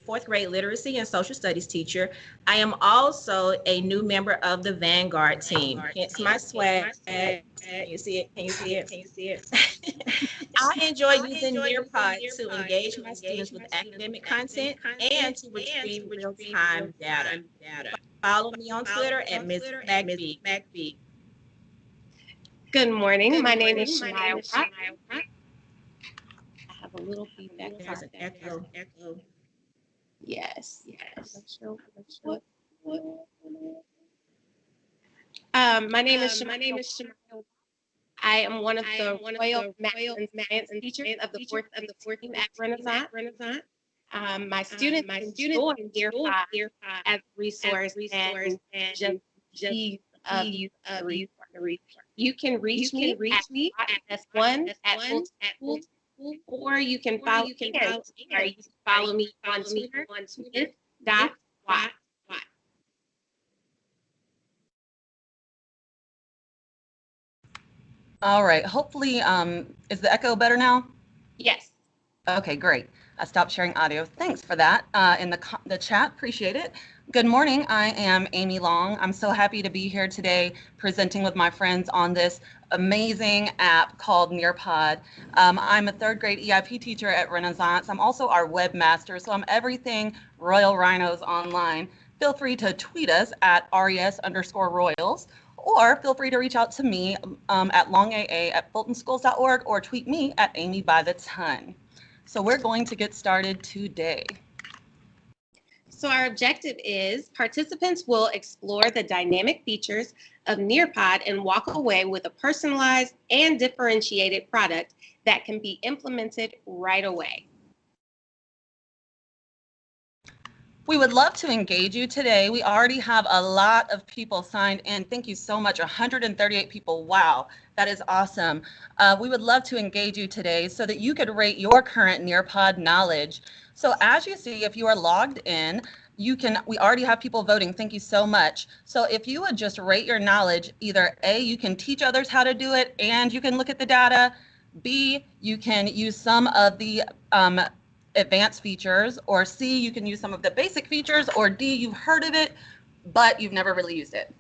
fourth grade literacy and social studies teacher. I am also a new member of the Vanguard team, hence my swag. Can you see it? Can you see it? Can you see it? I enjoy using Nearpod to engage my students with academic content and to retrieve real-time data. Follow me on Twitter at Ms. McBee. Good morning. My name is Shania Watt. I have a little feedback. There's an echo. Yes. My name is Shania. I am one of the Royal Math and Science teachers of the fourth team at Renaissance. My students enjoy Nearpod as a resource and just ease of use of the resource. You can reach me at S1 at School, or you can follow me on Twitter, Miss.Watt. All right, hopefully, is the echo better now? Yes. Okay, great. I stopped sharing audio. Thanks for that in the chat, appreciate it. Good morning, I am Amy Long. I'm so happy to be here today presenting with my friends on this amazing app called Nearpod. I'm a third grade EIP teacher at Renaissance. I'm also our webmaster, so I'm everything Royal Rhinos online. Feel free to tweet us at res_royals, or feel free to reach out to me at longaa@fultonschools.org, or tweet me at amybytheton. So we're going to get started today. So our objective is participants will explore the dynamic features of Nearpod and walk away with a personalized and differentiated product that can be implemented right away. We would love to engage you today. We already have a lot of people signed in. Thank you so much, 138 people. Wow, that is awesome. We would love to engage you today so that you could rate your current Nearpod knowledge. So as you see, if you are logged in, we already have people voting. Thank you so much. So if you would just rate your knowledge, either A, you can teach others how to do it and you can look at the data. B, you can use some of the advanced features, or C, you can use some of the basic features, or D, you've heard of it, but you've never really used it.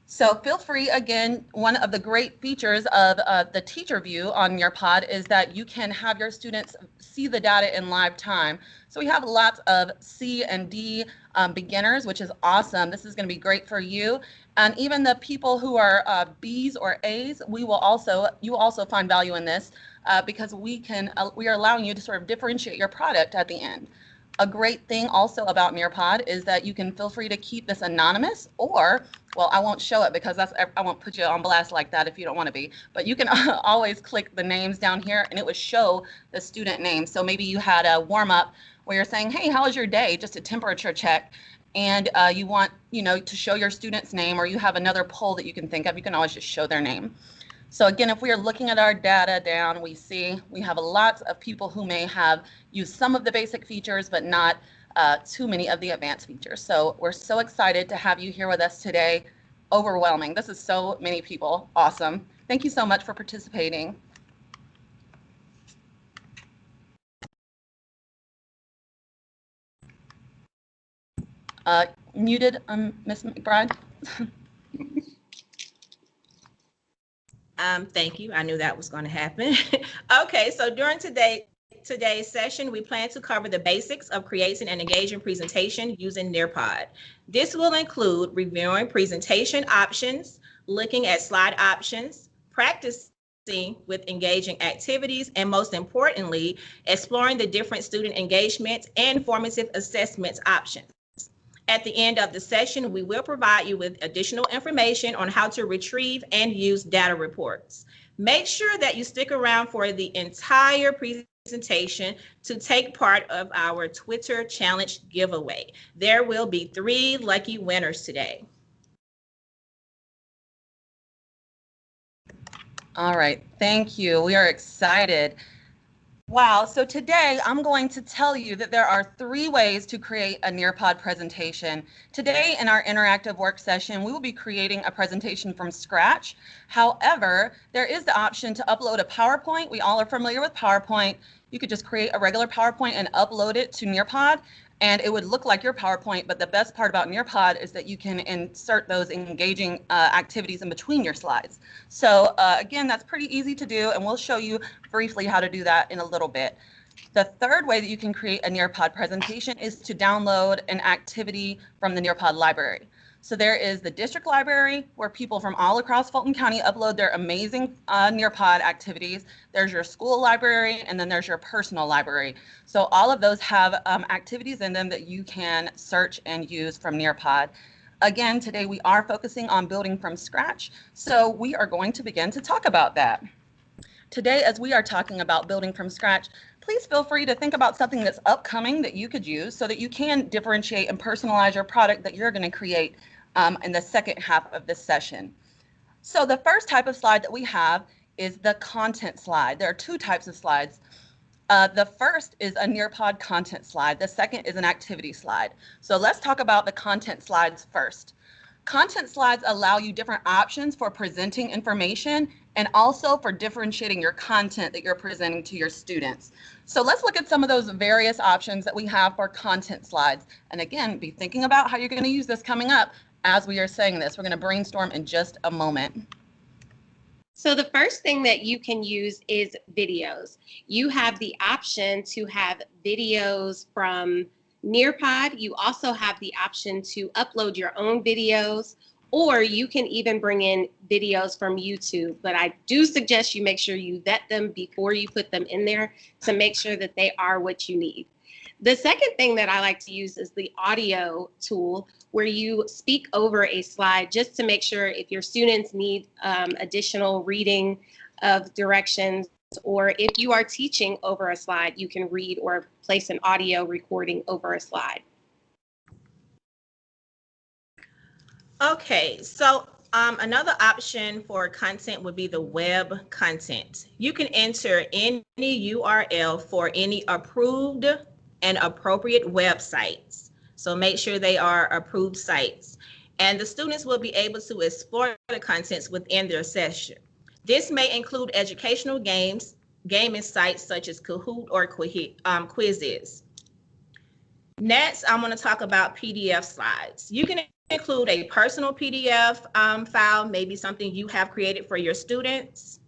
So feel free, again, one of the great features of the teacher view on Nearpod is that you can have your students see the data in live time. So we have lots of C and D beginners, which is awesome. This is going to be great for you. And even the people who are Bs or As, you will also find value in this because we are allowing you to sort of differentiate your product at the end. A great thing also about Nearpod is that you can feel free to keep this anonymous, or, well, I won't show it because I won't put you on blast like that if you don't want to be, but you can always click the names down here and it would show the student name. So maybe you had a warm up where you're saying, hey, how was your day? Just a temperature check. And you want, to show your student's name, or you have another poll that you can think of, you can always just show their name. So again, if we are looking at our data down, we see we have lots of people who may have used some of the basic features, but not too many of the advanced features. So we're so excited to have you here with us today. Overwhelming. This is so many people. Awesome. Thank you so much for participating. Muted, Ms. McBride. Thank you. I knew that was going to happen. Okay, so during today's session, we plan to cover the basics of creating an engaging presentation using Nearpod. This will include reviewing presentation options, looking at slide options, practicing with engaging activities, and most importantly, exploring the different student engagement and formative assessments options. At the end of the session, we will provide you with additional information on how to retrieve and use data reports. Make sure that you stick around for the entire presentation to take part of our Twitter challenge giveaway. There will be 3 lucky winners today. All right, thank you. We are excited. Wow, so today I'm going to tell you that there are 3 ways to create a Nearpod presentation. Today in our interactive work session, we will be creating a presentation from scratch. However, there is the option to upload a PowerPoint. We all are familiar with PowerPoint. you could just create a regular PowerPoint and upload it to Nearpod, and it would look like your PowerPoint. But the best part about Nearpod is that you can insert those engaging activities in between your slides. So again, that's pretty easy to do, and we'll show you briefly how to do that in a little bit. The third way that you can create a Nearpod presentation is to download an activity from the Nearpod library. So there is the district library where people from all across Fulton County upload their amazing Nearpod activities. There's your school library, and then there's your personal library. So all of those have activities in them that you can search and use from Nearpod. Again, today we are focusing on building from scratch, so we are going to begin to talk about that. Today, as we are talking about building from scratch, please feel free to think about something that's upcoming that you could use so that you can differentiate and personalize your product that you're going to create in the second half of this session. So the first type of slide that we have is the content slide. There are two types of slides. The first is a Nearpod content slide. The second is an activity slide. So let's talk about the content slides first. Content slides allow you different options for presenting information and also for differentiating your content that you're presenting to your students. So let's look at some of those various options that we have for content slides. And again, be thinking about how you're going to use this coming up as we are saying this. We're going to brainstorm in just a moment. So the first thing that you can use is videos. You have the option to have videos from Nearpod. You also have the option to upload your own videos, or you can even bring in videos from YouTube. But I do suggest you make sure you vet them before you put them in there to make sure that they are what you need. The second thing that I like to use is the audio tool, where you speak over a slide just to make sure if your students need additional reading of directions, or if you are teaching over a slide, you can read or place an audio recording over a slide. Okay, so another option for content would be the web content. You can enter any URL for any approved and appropriate websites. So make sure they are approved sites. And the students will be able to explore the contents within their session. This may include educational games, gaming sites such as Kahoot or quizzes. Next, I'm going to talk about PDF slides. You can include a personal PDF file, maybe something you have created for your students,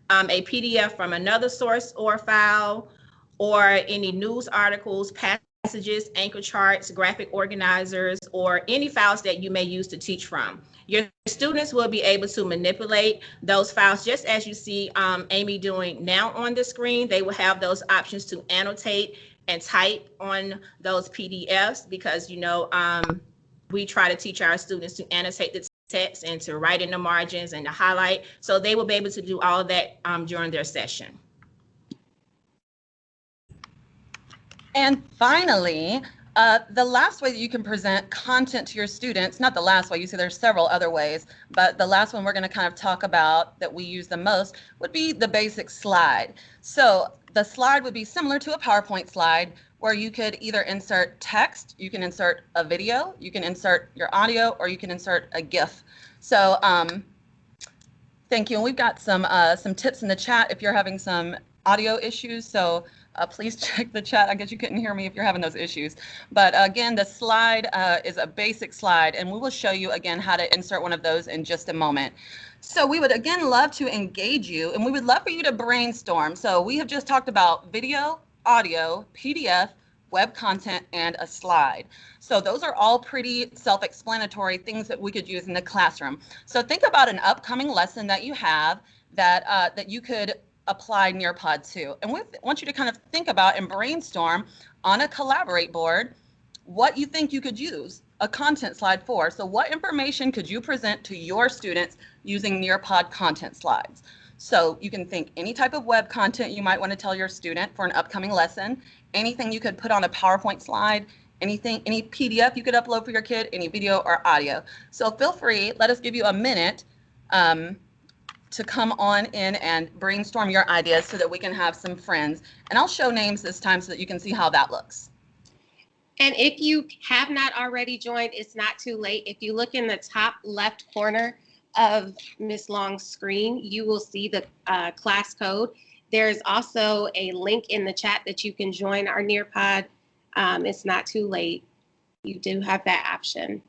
a PDF from another source or file, or any news articles, passages, anchor charts, graphic organizers, or any files that you may use to teach from. Your students will be able to manipulate those files just as you see Amy doing now on the screen. They will have those options to annotate and type on those PDFs because, you know, we try to teach our students to annotate the text and to write in the margins and to highlight. So they will be able to do all of that during their session. And finally, the last way that you can present content to your students, not the last way, you see there's several other ways, but the last one we're going to kind of talk about that we use the most would be the basic slide. So the slide would be similar to a PowerPoint slide where you could either insert text, you can insert a video, you can insert your audio, or you can insert a GIF. So thank you. And we've got some tips in the chat if you're having some audio issues. So please check the chat. I guess you couldn't hear me if you're having those issues. But again, the slide is a basic slide, and we will show you again how to insert one of those in just a moment. So we would again love to engage you, and we would love for you to brainstorm. So we have just talked about video, audio, PDF, web content, and a slide. So those are all pretty self-explanatory things that we could use in the classroom. So think about an upcoming lesson that you have that you could apply Nearpod to. And we want you to kind of think about and brainstorm on a collaborate board what you think you could use a content slide for. So what information could you present to your students using Nearpod content slides? So you can think any type of web content you might want to tell your student for an upcoming lesson, anything you could put on a PowerPoint slide, anything, any PDF you could upload for your kid, any video or audio. So feel free, let us give you a minute to come on in and brainstorm your ideas so that we can have some friends. And I'll show names this time so that you can see how that looks. And if you have not already joined, it's not too late. If you look in the top left corner of Ms. Long's screen, you will see the class code. There's also a link in the chat that you can join our Nearpod. It's not too late. You do have that option.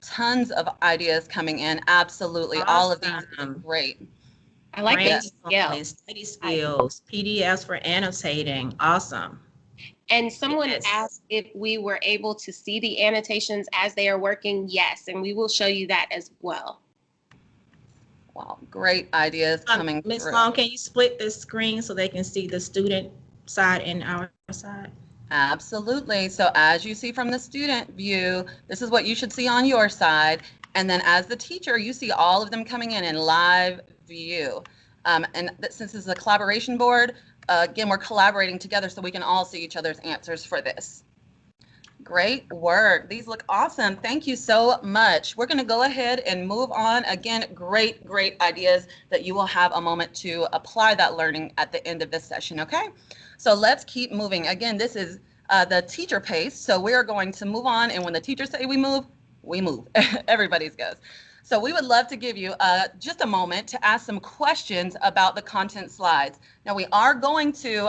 Tons of ideas coming in. Absolutely. All of these are great. I like brainstorming, study skills, PDFs for annotating. Awesome. And someone asked if we were able to see the annotations as they are working. Yes, and we will show you that as well. Wow, great ideas coming through. Ms. Long, can you split the screen so they can see the student side and our side? Absolutely. So as you see from the student view, this is what you should see on your side. And then as the teacher, you see all of them coming in live view. And since this is a collaboration board, again, we're collaborating together so we can all see each other's answers for this. Great work. These look awesome. Thank you so much. We're going to go ahead and move on. Again, great ideas that you will have a moment to apply that learning at the end of this session, okay? So let's keep moving. Again, this is the teacher pace. So we are going to move on. And when the teachers say we move, everybody's goes. So we would love to give you just a moment to ask some questions about the content slides. Now we are going to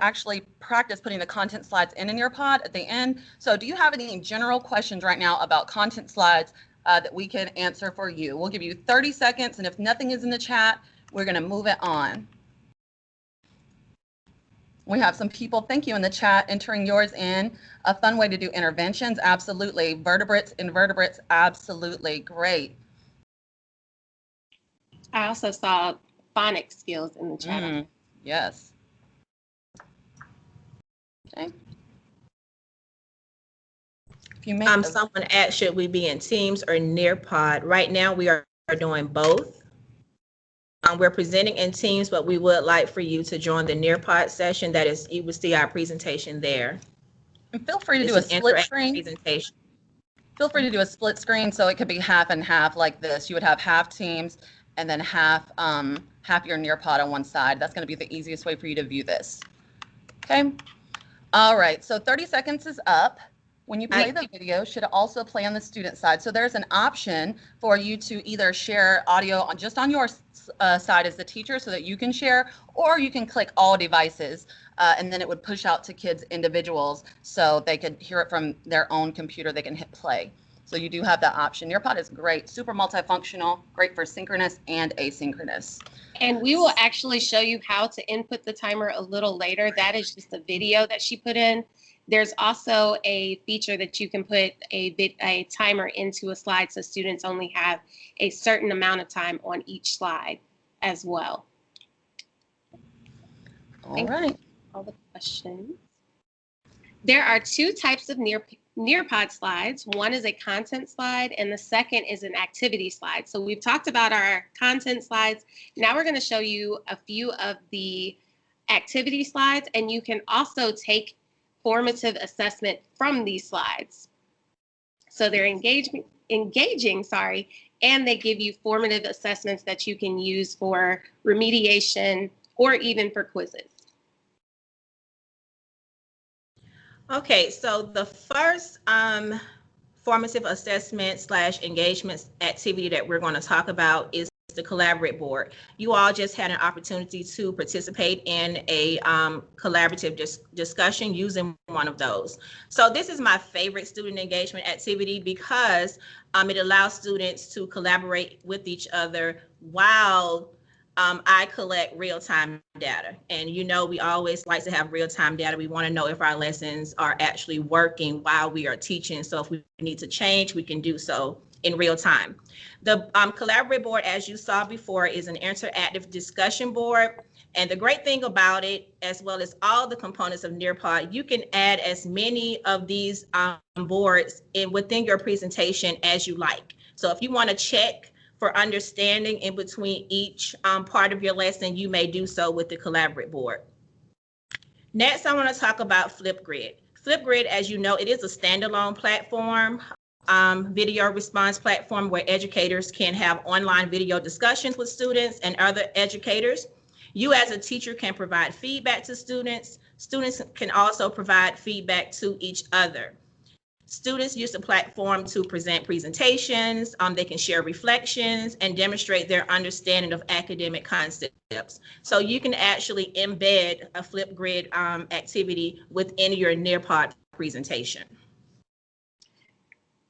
actually practice putting the content slides in Nearpod at the end. So do you have any general questions right now about content slides that we can answer for you? We'll give you 30 seconds, and if nothing is in the chat, we're going to move it on. We have some people, thank you, in the chat entering yours in. A fun way to do interventions, absolutely. Vertebrates, invertebrates, absolutely. Great. I also saw phonics skills in the chat. Yes. Okay. If you make someone asked, should we be in Teams or Nearpod? Right now, we are doing both. We're presenting in Teams, but we would like for you to join the Nearpod session. That is, you will see our presentation there. And feel free to do a split screen presentation. Feel free to do a split screen, so it could be half and half like this. You would have half Teams and then half your Nearpod on one side. That's going to be the easiest way for you to view this. Okay. All right. So 30 seconds is up. When you play the video, should also play on the student side. So there's an option for you to either share audio just on your side as the teacher so that you can share, or you can click all devices and then it would push out to kids individuals so they could hear it from their own computer. They can hit play. So you do have that option. Nearpod is great, super multifunctional, great for synchronous and asynchronous. And we will actually show you how to input the timer a little later. That is just a video that she put in. There's also a feature that you can put a timer into a slide so students only have a certain amount of time on each slide as well. All right. All the questions. There are two types of Nearpod slides. One is a content slide and the second is an activity slide. So we've talked about our content slides. Now we're going to show you a few of the activity slides, and you can also take formative assessment from these slides. So they're engaging, and they give you formative assessments that you can use for remediation or even for quizzes. Okay, so the first formative assessment / engagement activity that we're going to talk about is the Collaborate board. You all just had an opportunity to participate in a collaborative discussion using one of those. So this is my favorite student engagement activity because it allows students to collaborate with each other while I collect real-time data. And you know, we always like to have real-time data. We want to know if our lessons are actually working while we are teaching. So if we need to change, we can do so in real time. The Collaborate board, as you saw before, is an interactive discussion board. And the great thing about it, as well as all the components of Nearpod, you can add as many of these boards within your presentation as you like. So if you want to check for understanding in between each part of your lesson, you may do so with the Collaborate board. Next, I want to talk about Flipgrid. Flipgrid, as you know, it is a standalone platform, video response platform where educators can have online video discussions with students and other educators. You as a teacher can provide feedback to students. Students can also provide feedback to each other. Students use the platform to present presentations, they can share reflections and demonstrate their understanding of academic concepts. So you can actually embed a Flipgrid activity within your Nearpod presentation.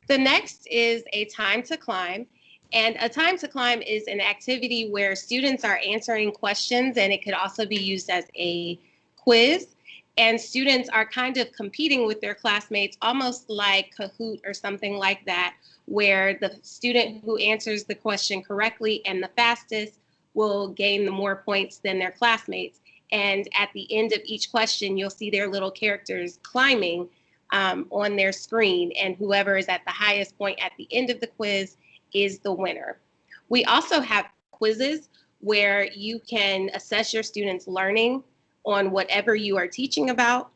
The next is a time to climb. And a time to climb is an activity where students are answering questions, and it could also be used as a quiz. And students are kind of competing with their classmates, almost like Kahoot or something like that, where the student who answers the question correctly and the fastest will gain the more points than their classmates. And at the end of each question, you'll see their little characters climbing on their screen, and whoever is at the highest point at the end of the quiz is the winner. We also have quizzes where you can assess your students' learning on whatever you are teaching about,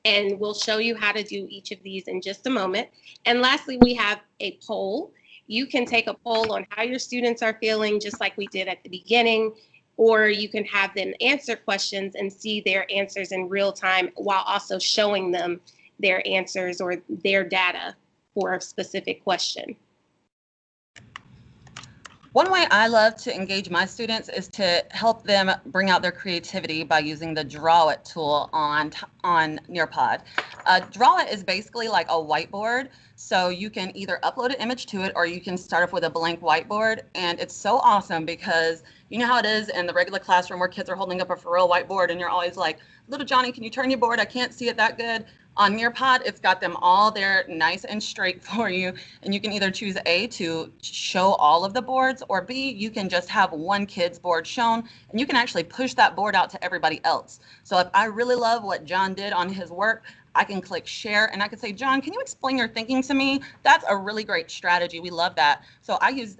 and we'll show you how to do each of these in just a moment. And lastly, we have a poll. You can take a poll on how your students are feeling, just like we did at the beginning, or you can have them answer questions and see their answers in real time while also showing them their answers or their data for a specific question. One way I love to engage my students is to help them bring out their creativity by using the Draw It tool on Nearpod. Draw It is basically like a whiteboard, so you can either upload an image to it or you can start off with a blank whiteboard, and it's so awesome because you know how it is in the regular classroom where kids are holding up a for real whiteboard and you're always like, little Johnny, can you turn your board? I can't see it that good. On Nearpod, it's got them all there nice and straight for you, and you can either choose A, to show all of the boards, or B, you can just have one kid's board shown, and you can actually push that board out to everybody else. So if I really love what John did on his work, I can click share and I can say, John, can you explain your thinking to me? That's a really great strategy. We love that. So I use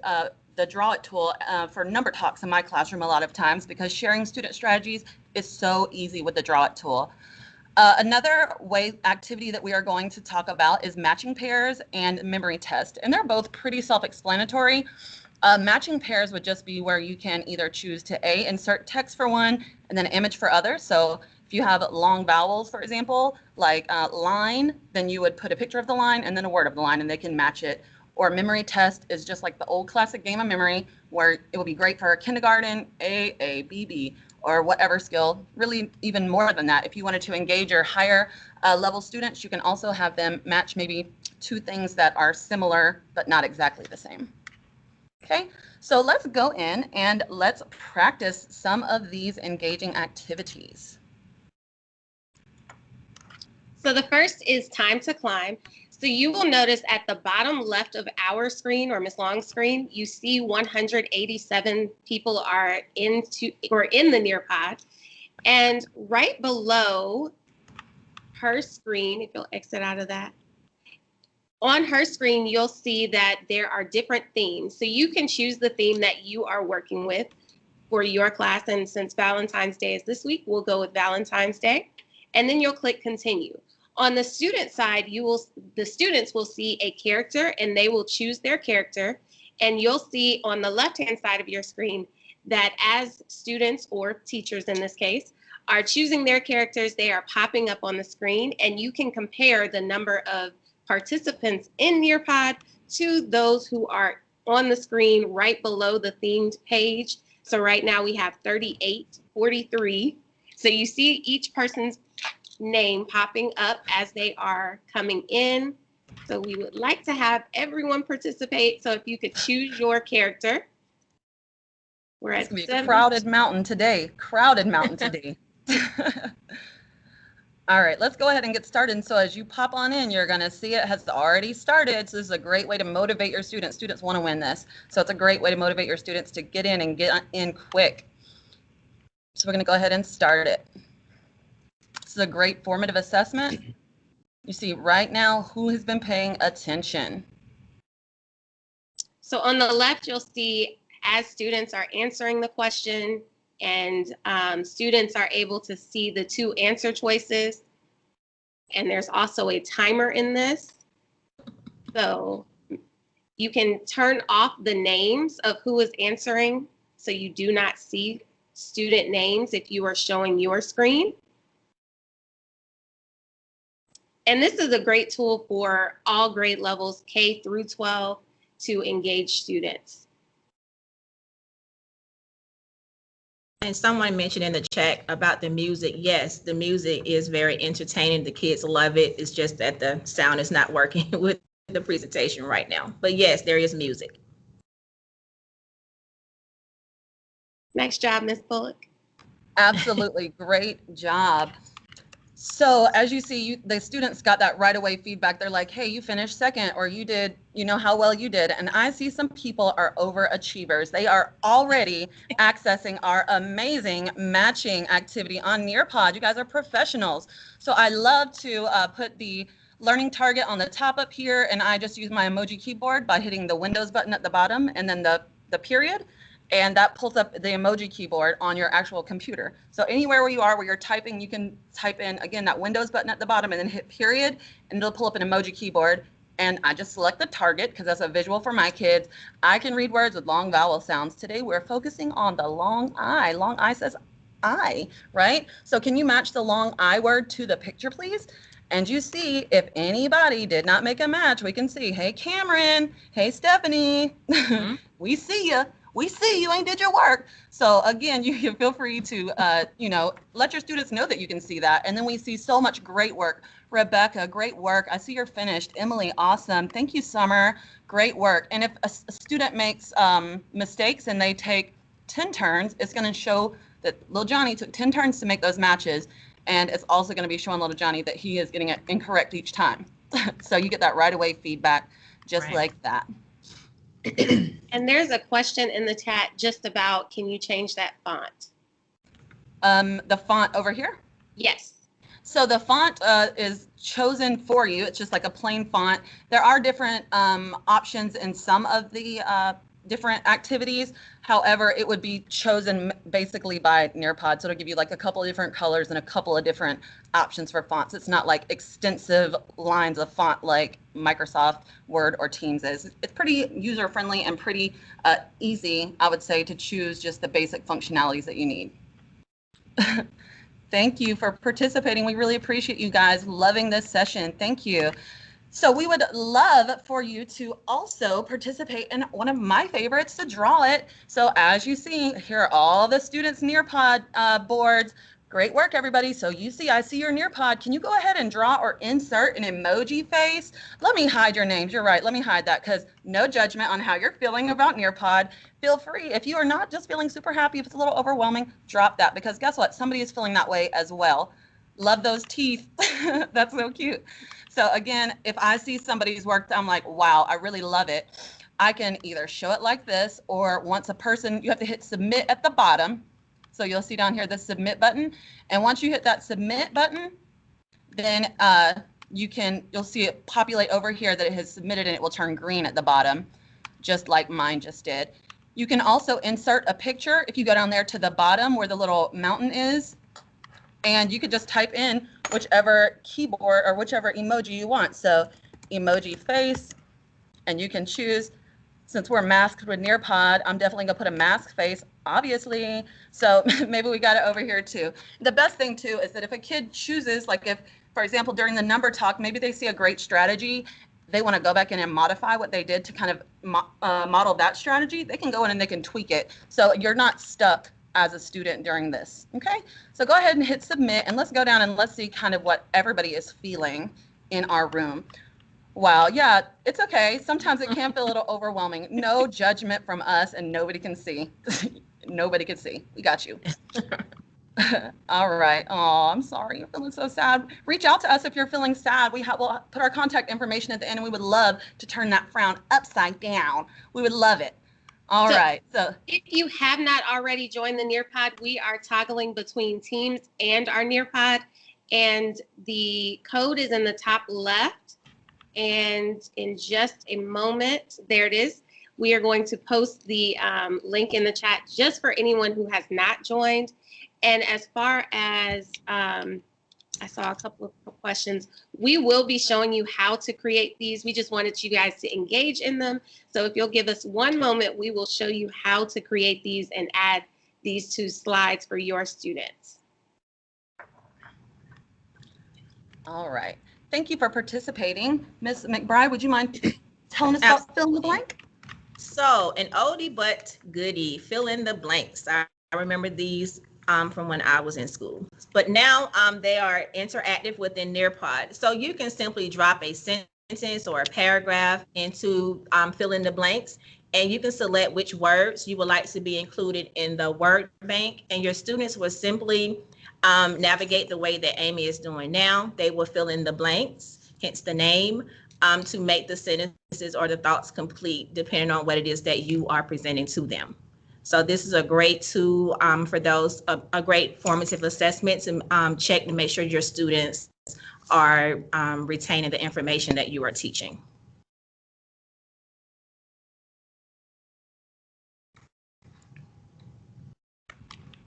the Draw It tool for number talks in my classroom a lot of times because sharing student strategies is so easy with the Draw It tool. Another activity that we are going to talk about is matching pairs and memory test, and they're both pretty self-explanatory. Matching pairs would just be where you can either choose to A, insert text for one and then an image for other. So if you have long vowels, for example, like line, then you would put a picture of the line and then a word of the line and they can match it. Or memory test is just like the old classic game of memory where it would be great for kindergarten, A, B, B, or whatever skill, really even more than that. If you wanted to engage your higher level students, you can also have them match maybe two things that are similar but not exactly the same. Okay, so let's go in and let's practice some of these engaging activities. So the first is time to climb. So you will notice at the bottom left of our screen or Ms. Long's screen, you see 187 people are in the Nearpod. And right below her screen, if you'll exit out of that, on her screen, you'll see that there are different themes. So you can choose the theme that you are working with for your class. And since Valentine's Day is this week, we'll go with Valentine's Day. And then you'll click continue. On the student side, the students will see a character and they will choose their character. And you'll see on the left-hand side of your screen that as students or teachers in this case are choosing their characters, they are popping up on the screen, and you can compare the number of participants in Nearpod to those who are on the screen right below the themed page. So right now we have 38, 43. So you see each person's name popping up as they are coming in. So we would like to have everyone participate. So if you could choose your character. We're at crowded mountain today. Crowded mountain today. All right, let's go ahead and get started. And so as you pop on in, you're going to see it has already started. So this is a great way to motivate your students. Students want to win this. So it's a great way to motivate your students to get in and get in quick. So we're going to go ahead and start it. This is a great formative assessment. You see right now who has been paying attention. So on the left, you'll see as students are answering the question, and students are able to see the two answer choices. And there's also a timer in this. So you can turn off the names of who is answering, so you do not see student names if you are showing your screen. And this is a great tool for all grade levels, K through 12, to engage students. And someone mentioned in the chat about the music. Yes, the music is very entertaining. The kids love it. It's just that the sound is not working with the presentation right now. But yes, there is music. Nice job, Ms. Bullock. Absolutely, great job. So as you see, the students got that right away feedback. They're like, hey, you finished second, or you did, you know how well you did. And I see some people are overachievers. They are already accessing our amazing matching activity on Nearpod. You guys are professionals. So I love to put the learning target on the top up here, and I just use my emoji keyboard by hitting the Windows button at the bottom and then the period. And that pulls up the emoji keyboard on your actual computer. So anywhere where you are, where you're typing, you can type in, again, that Windows button at the bottom and then hit period, and it'll pull up an emoji keyboard. And I just select the target because that's a visual for my kids. I can read words with long vowel sounds. Today, we're focusing on the long I. Long I says I, right? So can you match the long I word to the picture, please? And you see, if anybody did not make a match, we can see, hey, Cameron, hey, Stephanie, we see you. We see you ain't did your work. So again, you feel free to, let your students know that you can see that. And then we see so much great work. Rebecca, great work. I see you're finished. Emily, awesome. Thank you, Summer. Great work. And if a student makes mistakes and they take 10 turns, it's going to show that little Johnny took 10 turns to make those matches. And it's also going to be showing little Johnny that he is getting it incorrect each time. So you get that right away feedback just like that. And there's a question in the chat just about, can you change that font? The font over here? Yes. So the font is chosen for you. It's just like a plain font. There are different options in some of the different activities. However, it would be chosen basically by Nearpod. So it'll give you like a couple of different colors and a couple of different options for fonts. It's not like extensive lines of font like Microsoft Word or Teams is. It's pretty user friendly and pretty easy, I would say, to choose just the basic functionalities that you need. Thank you for participating. We really appreciate you guys loving this session. Thank you. So we would love for you to also participate in one of my favorites, to draw it. So as you see, here are all the students' Nearpod boards. Great work, everybody. So you see, I see your Nearpod. Can you go ahead and draw or insert an emoji face? Let me hide your names. You're right. Let me hide that, because no judgment on how you're feeling about Nearpod. Feel free. If you are not just feeling super happy, if it's a little overwhelming, drop that, because guess what? Somebody is feeling that way as well. Love those teeth. That's so cute. So again, if I see somebody's work, I'm like, wow, I really love it. I can either show it like this, or once a person, you have to hit submit at the bottom. So you'll see down here the submit button. And once you hit that submit button, then you'll see it populate over here that it has submitted, and it will turn green at the bottom, just like mine just did. You can also insert a picture if you go down there to the bottom where the little mountain is. And you could just type in whichever keyboard or whichever emoji you want. So emoji face, and you can choose. Since we're masked with Nearpod, I'm definitely gonna put a mask face, obviously. So maybe we got it over here too. The best thing too is that if a kid chooses, like if, for example, during the number talk, maybe they see a great strategy, they wanna go back in and modify what they did to kind of model that strategy, they can go in and they can tweak it. So you're not stuck as a student during this, okay? So go ahead and hit submit, and let's go down and let's see kind of what everybody is feeling in our room. Wow, yeah, it's okay. Sometimes it can feel a little overwhelming. No judgment from us, and nobody can see. Nobody can see. We got you. All right. Oh, I'm sorry. You're feeling so sad. Reach out to us if you're feeling sad. We'll put our contact information at the end, and we would love to turn that frown upside down. We would love it. All right. So if you have not already joined the Nearpod, we are toggling between Teams and our Nearpod, and the code is in the top left. And in just a moment, there it is. We are going to post the link in the chat just for anyone who has not joined. And as far as I saw a couple of questions. We will be showing you how to create these. We just wanted you guys to engage in them. So if you'll give us one moment, we will show you how to create these and add these to slides for your students. All right. Thank you for participating. Ms. McBride, would you mind telling us about fill in the blank? So an oldie but goodie, fill in the blanks. I remember these from when I was in school, but now they are interactive within Nearpod. So you can simply drop a sentence or a paragraph into fill in the blanks, and you can select which words you would like to be included in the word bank, and your students will simply navigate the way that Amy is doing now. They will fill in the blanks, hence the name, to make the sentences or the thoughts complete, depending on what it is that you are presenting to them. So this is a great tool for those, a great formative assessment to check to make sure your students are retaining the information that you are teaching.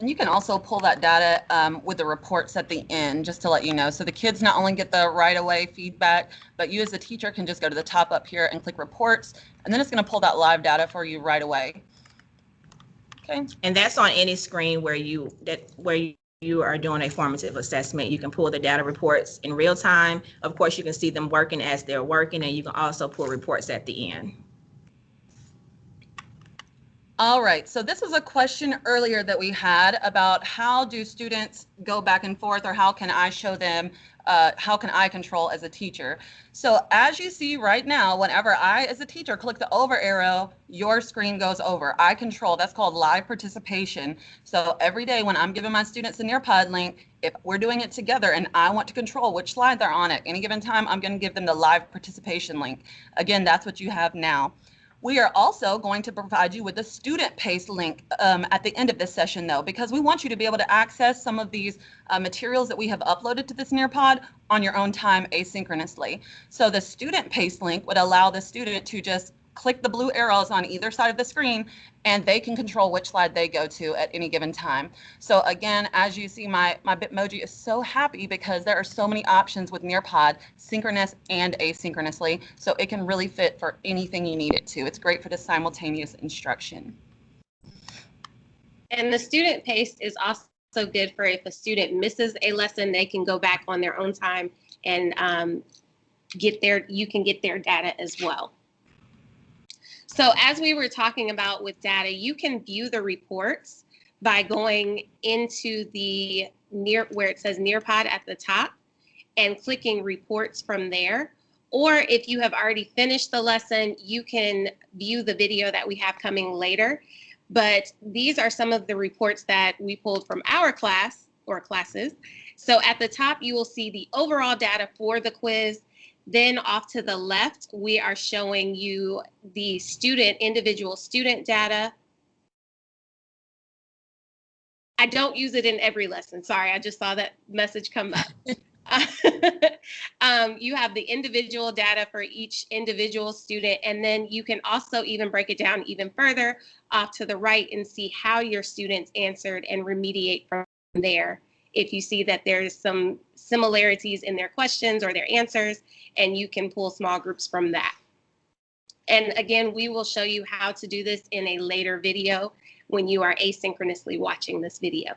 And you can also pull that data with the reports at the end, just to let you know. So the kids not only get the right away feedback, but you as a teacher can just go to the top up here and click reports, and then it's going to pull that live data for you right away. Okay. And that's on any screen where you are doing a formative assessment. You can pull the data reports in real time. Of course, you can see them working as they're working, and you can also pull reports at the end. All right, so this was a question earlier that we had about how do students go back and forth, or how can I show them, how can I control as a teacher? So as you see right now, whenever I as a teacher click the over arrow, your screen goes over. I control, that's called live participation. So every day when I'm giving my students a Nearpod link, if we're doing it together and I want to control which slide they're on at any given time, I'm going to give them the live participation link. Again, that's what you have now. We are also going to provide you with the student pace link at the end of this session, though, because we want you to be able to access some of these materials that we have uploaded to this Nearpod on your own time asynchronously. So the student pace link would allow the student to just click the blue arrows on either side of the screen, and they can control which slide they go to at any given time. So again, as you see, my Bitmoji is so happy because there are so many options with Nearpod, synchronous and asynchronously, so it can really fit for anything you need it to. It's great for the simultaneous instruction. And the student pace is also good for if a student misses a lesson, they can go back on their own time and you can get their data as well. So as we were talking about with data, you can view the reports by going into the where it says Nearpod at the top and clicking reports from there. Or if you have already finished the lesson, you can view the video that we have coming later. But these are some of the reports that we pulled from our class or classes. So at the top, you will see the overall data for the quiz. Then off to the left, we are showing you the individual student data. I don't use it in every lesson. Sorry, I just saw that message come up. You have the individual data for each individual student, and then you can also even break it down even further off to the right and see how your students answered and remediate from there. If you see that there's some similarities in their questions or their answers, and you can pull small groups from that. And again, we will show you how to do this in a later video when you are asynchronously watching this video.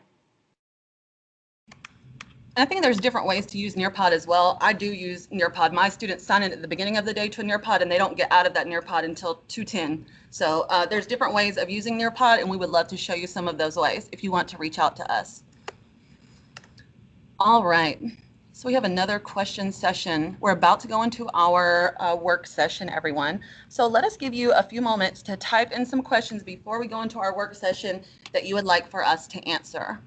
I think there's different ways to use Nearpod as well. I do use Nearpod. My students sign in at the beginning of the day to a Nearpod, and they don't get out of that Nearpod until 2:10. So there's different ways of using Nearpod, and we would love to show you some of those ways if you want to reach out to us. All right, so we have another question session. We're about to go into our work session, everyone. So let us give you a few moments to type in some questions before we go into our work session that you would like for us to answer.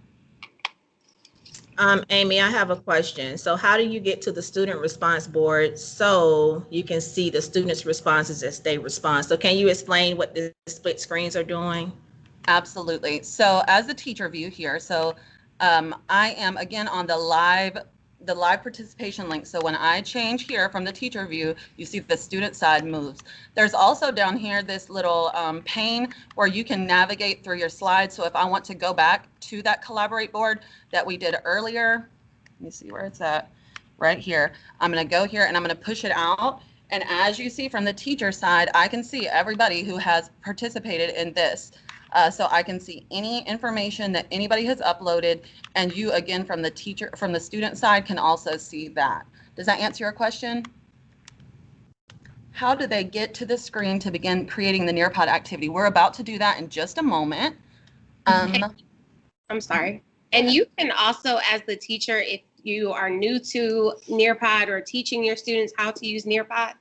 Amy, I have a question. So how do you get to the student response board so you can see the students' responses as they respond? So can you explain what the split screens are doing? Absolutely. So as the teacher view here, so I am again on the live participation link. So when I change here from the teacher view, you see the student side moves. There's also down here this little pane where you can navigate through your slides. So if I want to go back to that collaborate board that we did earlier, let me see where it's at, right here. I'm going to go here and I'm going to push it out. And as you see from the teacher side, I can see everybody who has participated in this. so I can see any information that anybody has uploaded, and you, again, from the student side, can also see that. Does that answer your question? How do they get to the screen to begin creating the Nearpod activity? We're about to do that in just a moment. I'm sorry. And you can also, as the teacher, if you are new to Nearpod or teaching your students how to use Nearpod,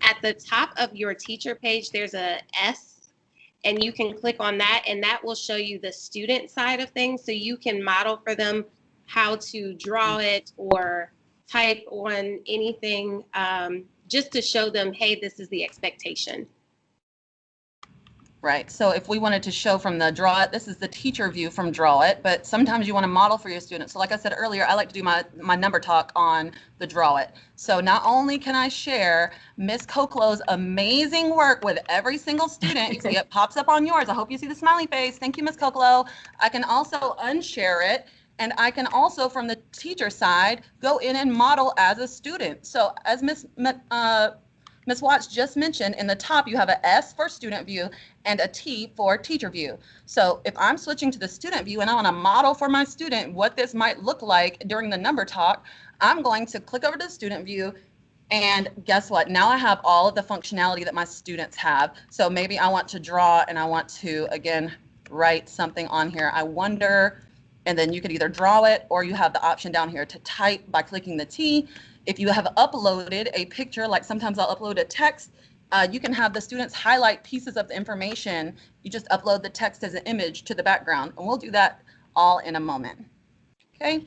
at the top of your teacher page, there's a S, and you can click on that, and that will show you the student side of things. So you can model for them how to draw it or type on anything, just to show them, hey, this is the expectation. Right. So if we wanted to show from the Draw It, this is the teacher view from Draw It, but sometimes you want to model for your students. So like I said earlier, I like to do my number talk on the Draw It. So not only can I share Miss Koklow's amazing work with every single student, you see it pops up on yours. I hope you see the smiley face. Thank you, Miss Koklow. I can also unshare it. And I can also, from the teacher side, go in and model as a student. So as Miss Watts just mentioned, in the top, you have a S for student view and a T for teacher view. So if I'm switching to the student view and I want to model for my student what this might look like during the number talk, I'm going to click over to the student view, and guess what? Now I have all of the functionality that my students have. So maybe I want to draw and I want to, again, write something on here. I wonder, and then you could either draw it or you have the option down here to type by clicking the T. If you have uploaded a picture, like sometimes I'll upload a text, you can have the students highlight pieces of the information. You just upload the text as an image to the background, and we'll do that all in a moment. Okay.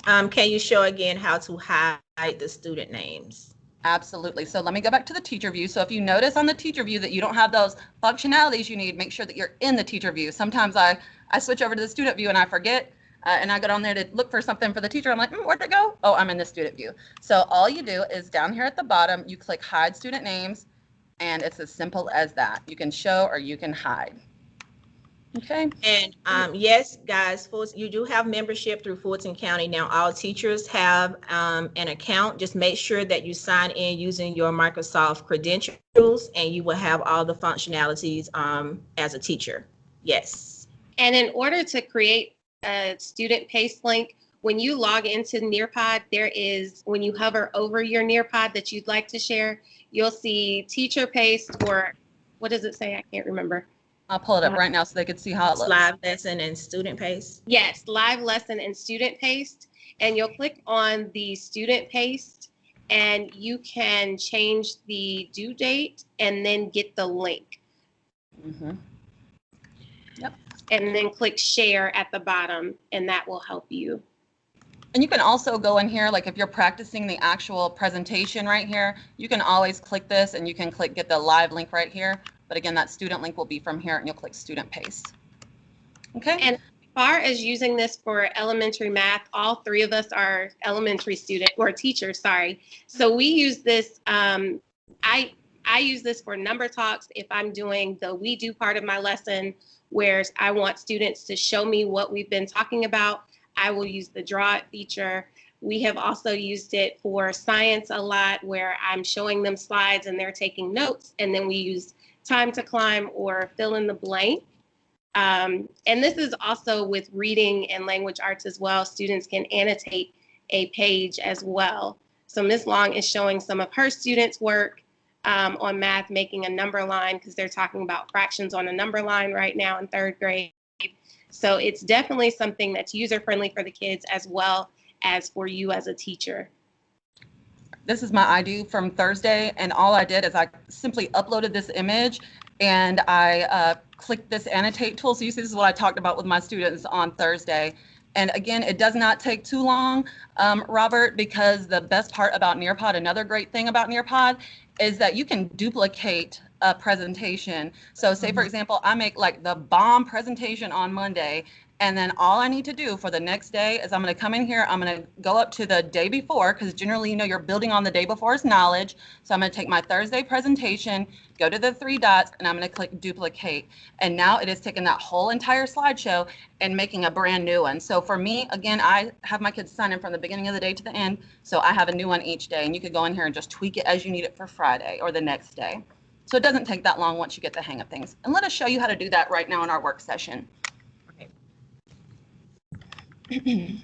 Can you show again how to hide the student names? Absolutely. So let me go back to the teacher view. So if you notice on the teacher view that you don't have those functionalities you need, make sure that you're in the teacher view. Sometimes I switch over to the student view and I forget. And I go down there to look for something for the teacher. I'm like, where'd it go? Oh, I'm in the student view. So all you do is down here at the bottom, you click hide student names, and it's as simple as that. You can show or you can hide. Okay. And yes, guys, you do have membership through Fulton County. Now, all teachers have an account. Just make sure that you sign in using your Microsoft credentials, and you will have all the functionalities as a teacher. Yes. And in order to create a student paste link, when you log into Nearpod, there is, when you hover over your Nearpod that you'd like to share, you'll see teacher paste, or what does it say? I can't remember. I'll pull it up right now so they can see how it looks. Live lesson and student paste. Yes, live lesson and student paste. And you'll click on the student paste, and you can change the due date and then get the link. Mm-hmm. Yep. And then click share at the bottom, and that will help you. And you can also go in here, like if you're practicing the actual presentation right here, you can always click this and you can click get the live link right here. But again, that student link will be from here, and you'll click student paste. Okay. And as far as using this for elementary math, all three of us are elementary student or teachers, sorry. So we use this, I use this for number talks if I'm doing the we do part of my lesson, where I want students to show me what we've been talking about. I will use the draw it feature. We have also used it for science a lot, where I'm showing them slides and they're taking notes, and then we use time to climb or fill in the blank. And this is also with reading and language arts as well. Students can annotate a page as well. So Ms. Long is showing some of her students' work on math, making a number line, because they're talking about fractions on a number line right now in 3rd grade. So it's definitely something that's user-friendly for the kids as well as for you as a teacher. This is my I do from Thursday, and all I did is I simply uploaded this image and I clicked this annotate tool. So you see, this is what I talked about with my students on Thursday. And again, it does not take too long, Robert, because the best part about Nearpod, another great thing about Nearpod, is that you can duplicate a presentation. So say, for example, I make like the bomb presentation on Monday, and then all I need to do for the next day is I'm going to come in here, I'm going to go up to the day before, because generally, you know, you're building on the day before's knowledge. So I'm going to take my Thursday presentation, go to the 3 dots, and I'm going to click duplicate. And now it is taking that whole entire slideshow and making a brand new one. So for me, again, I have my kids sign in from the beginning of the day to the end. So I have a new one each day, and you could go in here and just tweak it as you need it for Friday or the next day. So it doesn't take that long once you get the hang of things. And let us show you how to do that right now in our work session. Okay.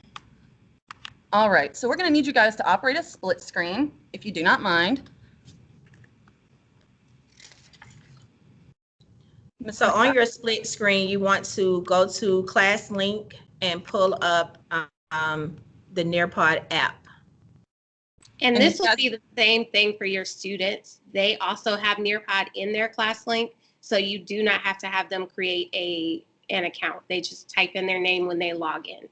All right, so we're going to need you guys to operate a split screen, if you do not mind. So on your split screen, you want to go to class link and pull up the Nearpod app. And this will be the same thing for your students. They also have Nearpod in their class link, so you do not have to have them create an account. They just type in their name when they log in.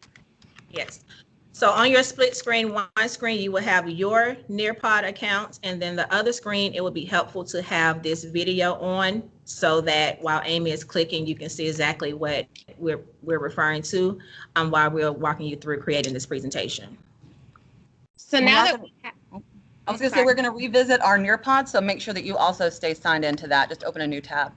Yes. So on your split screen, one screen, you will have your Nearpod account, and then the other screen, it would be helpful to have this video on so that while Amy is clicking, you can see exactly what we're referring to while we're walking you through creating this presentation. So now that I was going to say we're going to revisit our Nearpod, so make sure that you also stay signed into that. Just open a new tab.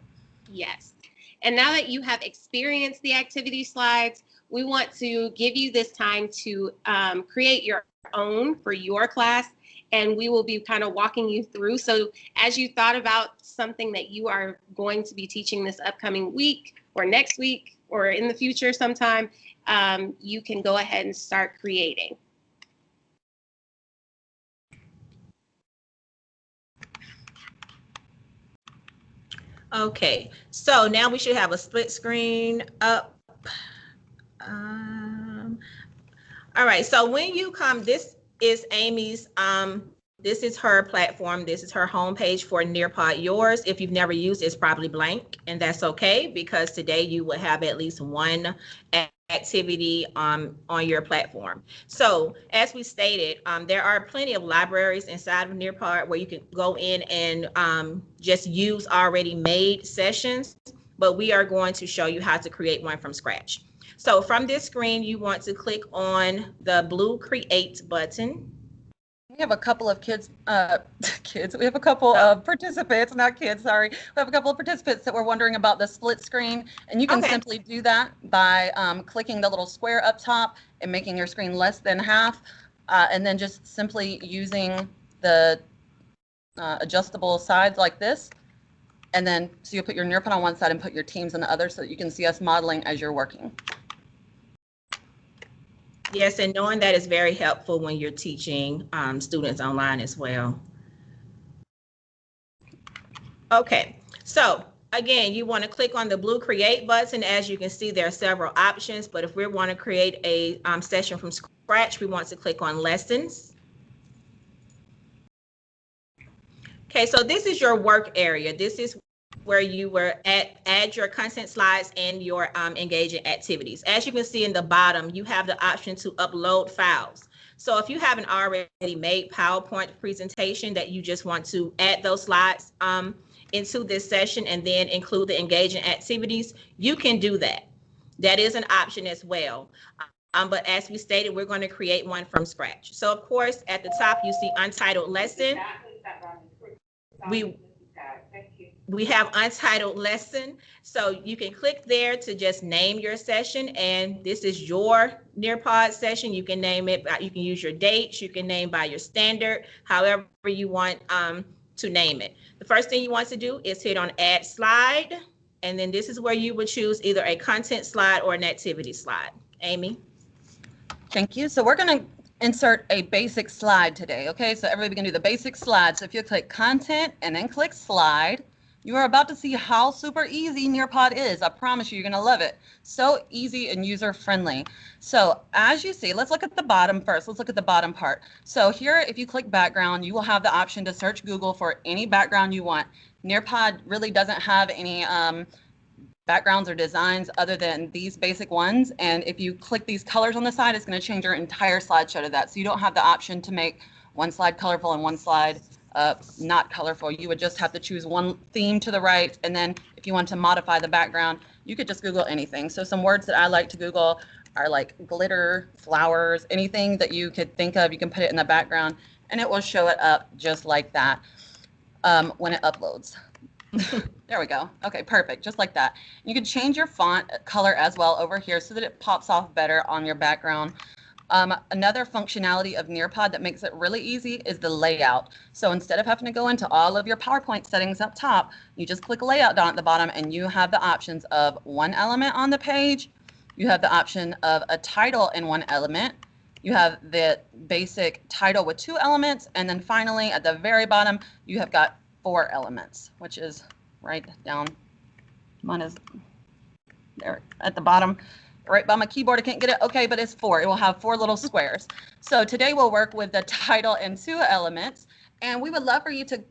Yes. And now that you have experienced the activity slides, we want to give you this time to create your own for your class, and we will be kind of walking you through. So as you thought about something that you are going to be teaching this upcoming week or next week or in the future sometime, you can go ahead and start creating. Okay, so now we should have a split screen up. All right, so when you come, this is Amy's, this is her platform. This is her homepage for Nearpod. Yours, if you've never used it, is probably blank, and that's okay because today you will have at least one activity on your platform. So as we stated, there are plenty of libraries inside of Nearpod where you can go in and just use already made sessions, but we are going to show you how to create one from scratch. So from this screen, you want to click on the blue Create button. We have a couple of kids, we have a couple of participants, not kids, sorry. We have a couple of participants that were wondering about the split screen, and you can simply do that by clicking the little square up top and making your screen less than half, and then just simply using the adjustable sides like this. And then, so you'll put your Nearpod on one side and put your teams on the other so that you can see us modeling as you're working. Yes, and knowing that is very helpful when you're teaching students online as well. Okay, so again, you want to click on the blue Create button. As you can see, there are several options, but if we want to create a session from scratch, we want to click on Lessons. Okay, so this is your work area. This is where you were add your content slides and your engaging activities. As you can see in the bottom, you have the option to upload files. So if you have an already made PowerPoint presentation that you just want to add those slides into this session and then include the engaging activities, you can do that. That is an option as well. But as we stated, we're going to create one from scratch. So of course, at the top, you see Untitled Lesson. We have Untitled Lesson, so you can click there to just name your session, and this is your Nearpod session. You can name it, you can use your dates, you can name by your standard, however you want to name it. The first thing you want to do is hit on Add Slide, and then this is where you would choose either a content slide or an activity slide. Amy? Thank you. So we're going to insert a basic slide today, okay? So everybody can do the basic slide. So if you click Content and then click Slide, you are about to see how super easy Nearpod is. I promise you, you're gonna love it. So easy and user-friendly. So as you see, let's look at the bottom first. Let's look at the bottom part. So here, if you click background, you will have the option to search Google for any background you want. Nearpod really doesn't have any backgrounds or designs other than these basic ones. And if you click these colors on the side, it's gonna change your entire slideshow to that. So you don't have the option to make one slide colorful and one slide not colorful. You would just have to choose one theme to the right, and then if you want to modify the background, you could just Google anything. So some words that I like to Google are like glitter, flowers, anything that you could think of, you can put it in the background, and it will show it up just like that when it uploads. There we go. Okay, perfect, just like that. You can change your font color as well over here so that it pops off better on your background. Another functionality of Nearpod that makes it really easy is the layout. So instead of having to go into all of your PowerPoint settings up top, you just click layout down at the bottom and you have the options of one element on the page. You have the option of a title in one element. You have the basic title with 2 elements. And then finally, at the very bottom, you have got 4 elements, which is right down. Mine is there at the bottom, right by my keyboard. I can't get it. Okay, but it's 4. It will have 4 little squares. So today we'll work with the title and 2 elements. And we would love for you to,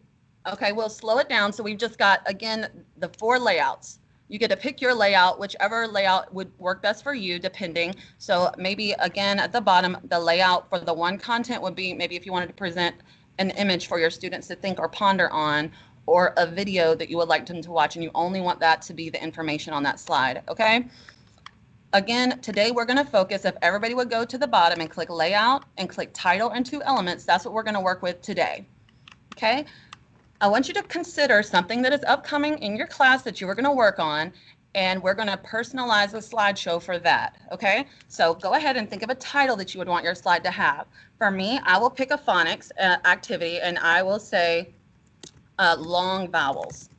okay, we'll slow it down. So we've just got, again, the 4 layouts. You get to pick your layout, whichever layout would work best for you, depending. So maybe, again, at the bottom, the layout for the one content would be maybe if you wanted to present an image for your students to think or ponder on, or a video that you would like them to watch, and you only want that to be the information on that slide, okay? Again, today we're going to focus, if everybody would go to the bottom and click layout and click title and 2 elements, that's what we're going to work with today, okay? I want you to consider something that is upcoming in your class that you are going to work on, and we're going to personalize the slideshow for that, okay? So go ahead and think of a title that you would want your slide to have. For me, I will pick a phonics activity, and I will say long vowels,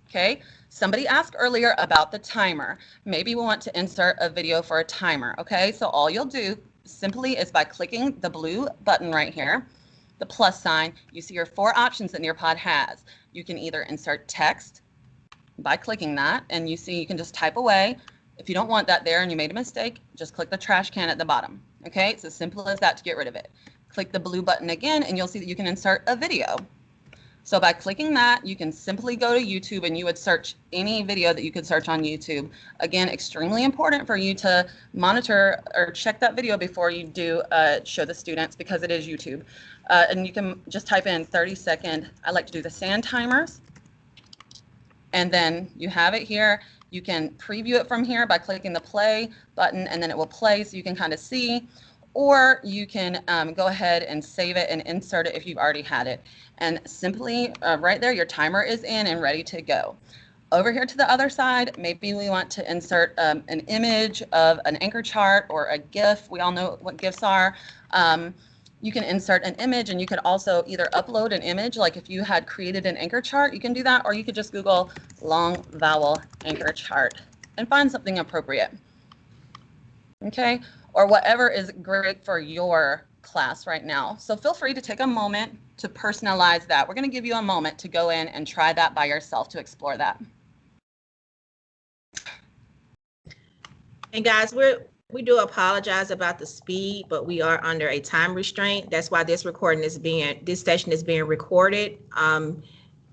okay? Somebody asked earlier about the timer. Maybe we want to insert a video for a timer, okay? So all you'll do simply is by clicking the blue button right here, the plus sign, you see your 4 options that Nearpod has. You can either insert text by clicking that, and you see you can just type away. If you don't want that there and you made a mistake, just click the trash can at the bottom. Okay, it's as simple as that to get rid of it. Click the blue button again, and you'll see that you can insert a video. So by clicking that, you can simply go to YouTube and you would search any video that you could search on YouTube. Again, extremely important for you to monitor or check that video before you do show the students, because it is YouTube. And you can just type in 30-second. I like to do the sand timers. And then you have it here. You can preview it from here by clicking the play button, and then it will play so you can kind of see. Or you can go ahead and save it and insert it if you've already had it. And simply right there, your timer is in and ready to go. Over here to the other side, maybe we want to insert an image of an anchor chart or a GIF. We all know what GIFs are. You can insert an image, and you could also either upload an image, like if you had created an anchor chart, you can do that, or you could just Google long vowel anchor chart and find something appropriate. Okay, or whatever is great for your class right now. So feel free to take a moment to personalize that. We're going to give you a moment to go in and try that by yourself, to explore that. And guys, we do apologize about the speed, but we are under a time restraint. That's why this session is being recorded.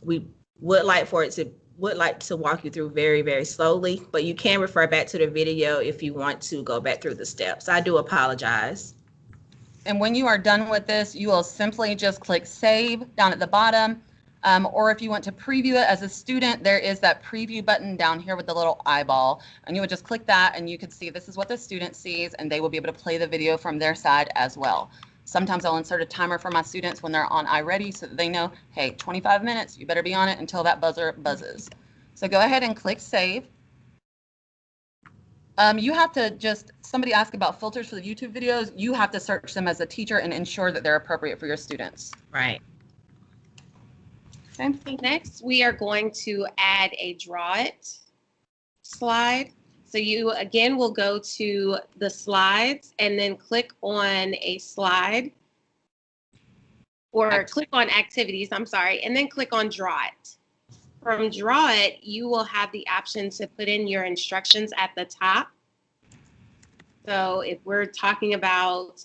We would like to walk you through very, very slowly, but you can refer back to the video if you want to go back through the steps. I do apologize. And when you are done with this, you will simply just click save down at the bottom. Or if you want to preview it as a student, there is that preview button down here with the little eyeball, and you would just click that and you can see this is what the student sees, and they will be able to play the video from their side as well. Sometimes I'll insert a timer for my students when they're on iReady so that they know, hey, 25 minutes, you better be on it until that buzzer buzzes. So go ahead and click save. You have to somebody asked about filters for the YouTube videos. You have to search them as a teacher and ensure that they're appropriate for your students. Right. Okay. Next, we are going to add a draw it slide. So you again will go to the slides and then click on a slide, or click on activities, I'm sorry, and then click on draw it. From draw it, you will have the option to put in your instructions at the top. So if we're talking about,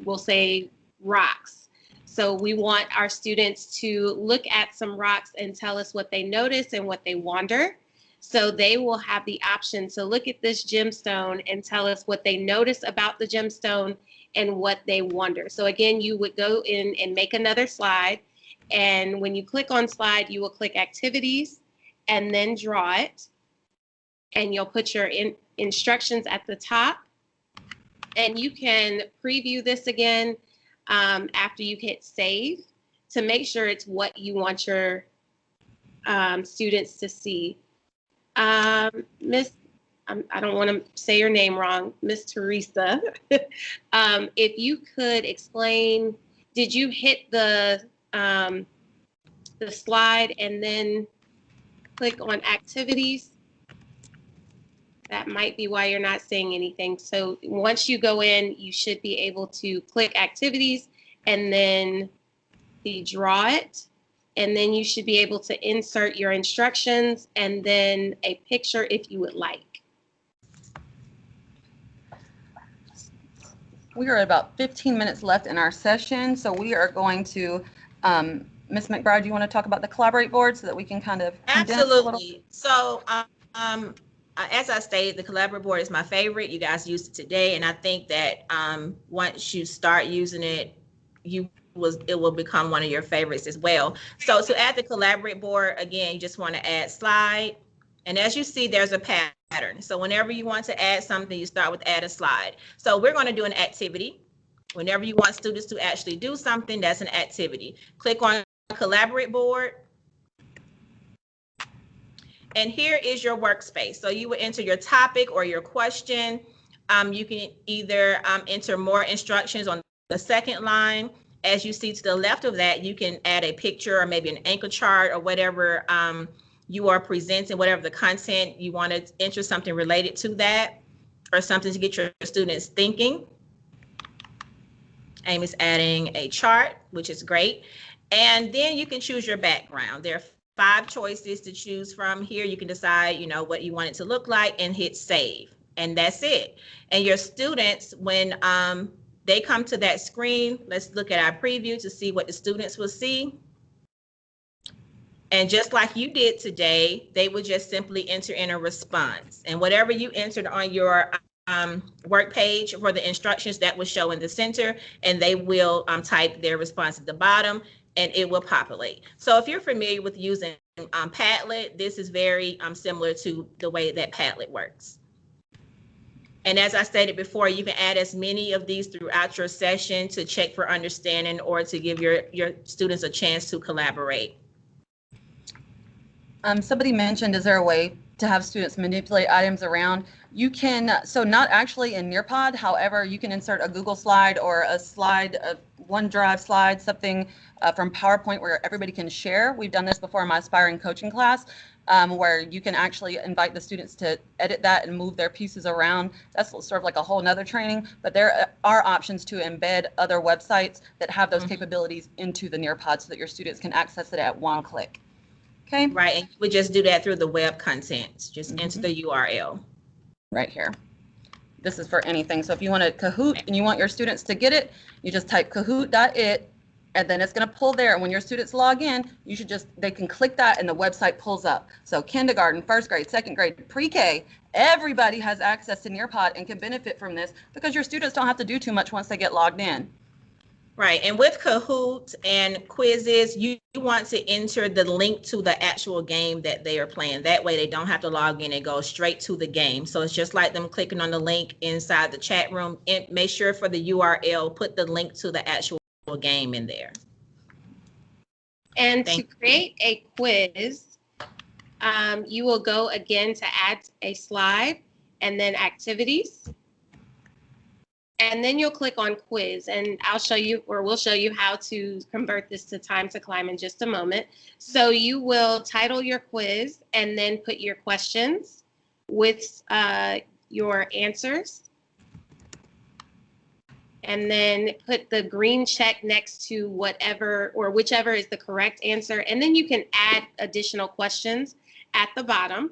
we'll say rocks. So we want our students to look at some rocks and tell us what they notice and what they wonder. So they will have the option to look at this gemstone and tell us what they notice about the gemstone and what they wonder. So again, you would go in and make another slide. And when you click on slide, you will click activities and then draw it. And you'll put your instructions at the top. And you can preview this again after you hit save to make sure it's what you want your students to see. Miss I don't want to say your name wrong, Miss Teresa. If you could explain, did you hit the slide and then click on activities? That might be why you're not saying anything. So once you go in, you should be able to click activities and then draw it. And then you should be able to insert your instructions and then a picture if you would like. We are at about 15 minutes left in our session, so we are going to, Ms. McBride, do you want to talk about the Collaborate board so that we can kind of condense a little? Absolutely. So, as I stated, the Collaborate board is my favorite. You guys used it today, and I think that once you start using it, it will become one of your favorites as well. So to add the Collaborate board, again, you just want to add slide. And as you see, there's a pattern. So whenever you want to add something, you start with add a slide. So we're going to do an activity. Whenever you want students to actually do something, that's an activity. Click on Collaborate board. And here is your workspace. So you would enter your topic or your question. You can either enter more instructions on the second line. As you see to the left of that, you can add a picture or maybe an anchor chart or whatever you are presenting, whatever the content you want to enter something related to that or something to get your students thinking. Amy's adding a chart, which is great. And then you can choose your background. There are 5 choices to choose from here. You can decide, what you want it to look like and hit save. And that's it. And your students, when they come to that screen, let's look at our preview to see what the students will see. And just like you did today, they would just simply enter in a response. And whatever you entered on your work page for the instructions, that will show in the center, and they will type their response at the bottom, and it will populate. So if you're familiar with using Padlet, this is very similar to the way that Padlet works. And as I stated before, you can add as many of these throughout your session to check for understanding or to give your students a chance to collaborate. Somebody mentioned, is there a way to have students manipulate items around? You can, so not actually in Nearpod, however, you can insert a Google slide or a slide, a OneDrive slide, something from PowerPoint where everybody can share. We've done this before in my aspiring coaching class, where you can actually invite the students to edit that and move their pieces around. That's sort of like a whole nother training, but there are options to embed other websites that have those capabilities into the Nearpod so that your students can access it at one click. Okay. Right, and you would just do that through the web content. Just enter the URL. Right here. This is for anything. So if you want a Kahoot and you want your students to get it, you just type kahoot.it, and then it's going to pull there. And when your students log in, you should they can click that and the website pulls up. So kindergarten, first grade, second grade, pre-K, everybody has access to Nearpod and can benefit from this because your students don't have to do too much once they get logged in. Right, and with Kahoot and quizzes, you want to enter the link to the actual game that they are playing. That way they don't have to log in and go straight to the game. So it's just like them clicking on the link inside the chat room. And make sure for the URL, put the link to the actual game in there. And to create a quiz, you will go again to add a slide and then activities. And then you'll click on quiz, and I'll show you, or we'll show you how to convert this to time to climb in just a moment. So you will title your quiz and then put your questions with your answers. And then put the green check next to whatever or whichever is the correct answer. And then you can add additional questions at the bottom